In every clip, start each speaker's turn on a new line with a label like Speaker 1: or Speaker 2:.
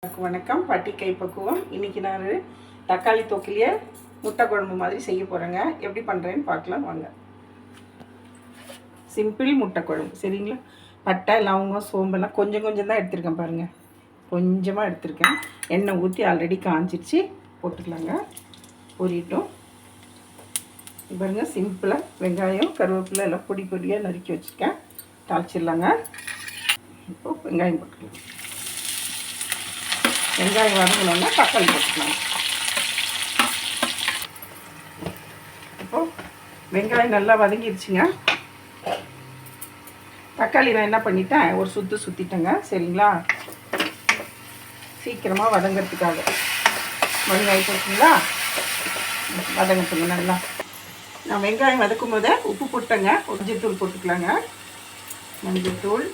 Speaker 1: வணக்கம். பட்டி கை பக்குவம். இன்றைக்கி நான் தக்காளி தொக்கிலியே முட்டை குழம்பு மாதிரி செய்ய போகிறேங்க. எப்படி பண்ணுறேன்னு பார்க்கலாம் வாங்க. சிம்பிள் முட்டை குழம்பு சரிங்களா. பட்டை லவங்கம் சோம்பெல்லாம் கொஞ்சம் தான் எடுத்துருக்கேன் பாருங்கள். கொஞ்சமாக எடுத்துருக்கேன். எண்ணெய் ஊற்றி ஆல்ரெடி காஞ்சிடுச்சு. போட்டுக்கலாங்க. பொரியட்டும். பாருங்கள், சிம்பிளாக வெங்காயம் கருவேப்பிலை எல்லாம் பொடியாக நறுக்கி வச்சுருக்கேன். தாளிச்சிடலாங்க. இப்போது வெங்காயம் போட்டுக்கலாம். வெங்காயம் வதங்கணுன்னா தக்காளி போட்டுக்கலாம். இப்போது வெங்காயம் நல்லா வதங்கிடுச்சுங்க. தக்காளி நான் என்ன பண்ணிட்டேன், ஒரு சுற்றிட்டேங்க சரிங்களா. சீக்கிரமாக வதங்கிறதுக்காக வெங்காயம் போட்டுங்களா. வதங்கட்டுங்க நல்லா. நான் வெங்காயம் வதக்கும் போதே உப்பு போட்டேங்க. மஞ்சள்தூள் போட்டுக்கலாங்க. மஞ்சள்தூள்,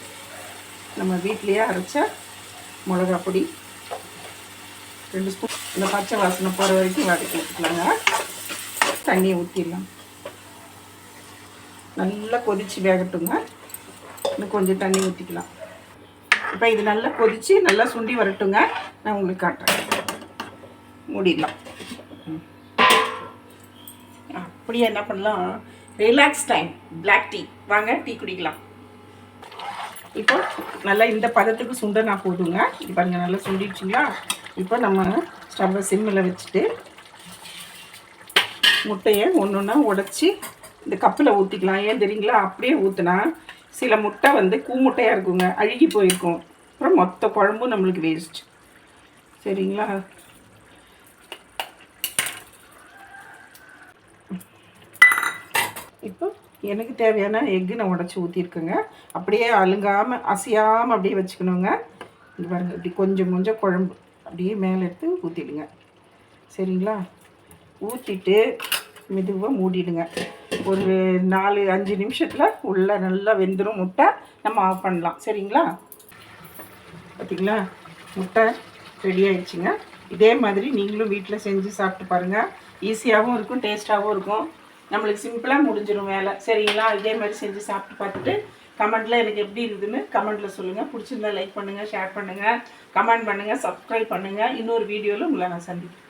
Speaker 1: நம்ம வீட்டிலையே அரைச்ச மிளகா பொடி 2 ஸ்பூன். இந்த பச்சை வாசனை போகிற வரைக்கும் வதக்கி வச்சுக்கலாங்க. தண்ணியை ஊற்றிடலாம். நல்லா கொதித்து வேகட்டுங்க. இன்னும் கொஞ்சம் தண்ணி ஊற்றிக்கலாம். இப்போ இது நல்லா கொதித்து நல்லா சுண்டி வரட்டுங்க. நான் உங்களுக்கு காட்டுறேன். மூடிடலாம். அப்படியே என்ன பண்ணலாம், ரிலாக்ஸ் டைம். Black tea. வாங்க டீ குடிக்கலாம். இப்போ நல்லா இந்த பதத்துக்கு சுண்டனா போதுங்க. இது பாருங்கள், நல்லா சுண்டிடுச்சுங்களா. இப்போ நம்ம ஸ்டவ்வை சிம்மில் வச்சுட்டு முட்டையை ஒன்று உடச்சி இந்த கப்பில் ஊற்றிக்கலாம். ஏன் தெரியுங்களா, அப்படியே ஊற்றினா சில முட்டை கூமுட்டையாக இருக்குங்க, அழுகி போயிருக்கும். அப்புறம் மொத்த குழம்பும் நம்மளுக்கு வேஸ்ட் சரிங்களா. இப்போ எனக்கு தேவையான எக்கு நான் உடச்சி ஊற்றிருக்கேங்க. அப்படியே அழுங்காமல் அசையாமல் அப்படியே வச்சுக்கணுங்க. இது பாருங்கள், இப்படி கொஞ்சம் குழம்பு அப்படியே மேலே எடுத்து ஊற்றிடுங்க சரிங்களா. ஊற்றிட்டு மெதுவாக மூடிடுங்க. ஒரு 4-5 நிமிஷத்தில் உள்ளே நல்லா வெந்துடும் முட்டை. நம்ம ஆஃப் பண்ணலாம் சரிங்களா. பார்த்திங்களா, முட்டை ரெடி ஆகிடுச்சிங்க. இதே மாதிரி நீங்களும் வீட்டில் செஞ்சு சாப்பிட்டு பாருங்கள். ஈஸியாகவும் இருக்கும், டேஸ்ட்டாகவும் இருக்கும். நம்மளுக்கு சிம்பிளாக முடிஞ்சிடும் வேலை சரிங்களா. இதே மாதிரி செஞ்சு சாப்பிட்டு பார்த்துட்டு கமெண்ட்டில் எனக்கு எப்படி இருக்குதுன்னு கமெண்ட்டில் சொல்லுங்கள். பிடிச்சிருந்தா லைக் பண்ணுங்கள், ஷேர் பண்ணுங்கள், கமெண்ட் பண்ணுங்கள், சப்ஸ்கிரைப் பண்ணுங்கள். இன்னொரு வீடியோவில் உங்களை நான் சந்திக்கிறேன்.